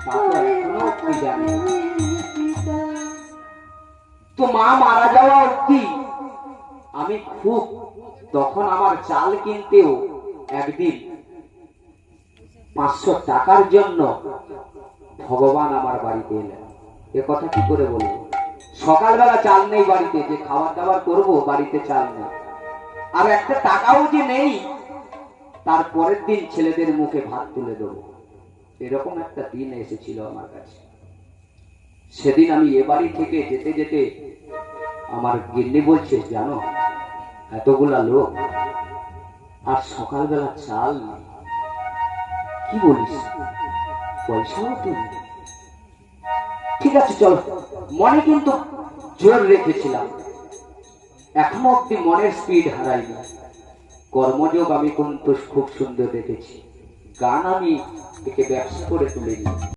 তা তো এখনো অব্দি জানি না। তো মা মারা যাওয়া অব্দি আমি খুব, তখন আমার চাল কিনতেও একদিন 500 টাকার জন্য ভগবান আমার বাড়িতে এলেন। এ কথা কি করে বলবো? সকালবেলা চাল নেই বাড়িতে, যে খাবার দাবার করবো বাড়িতে চাল নেই, আর একটা টাকাও যে নেই তার পরের দিন ছেলেদের মুখে ভাত তুলে দেবো, এরকম একটা দিন এসেছিল আমার কাছে। সেদিন আমি এ বাড়ি থেকে যেতে যেতে আমার গিন্নি বলছে, জানো এতগুলা লোক আর সকালবেলা চাল নেই, কি বলিস, পয়সাও তুমি? ঠিক আছে চলো। মনে কিন্তু জোর রেখেছিলাম, এখনো অব্দি মনের স্পিড হারাইনি। কর্মযোগ আমি কিন্তু খুব সুন্দর দেখেছি, গান আমি একে ব্যবসা করে তুলে নিই।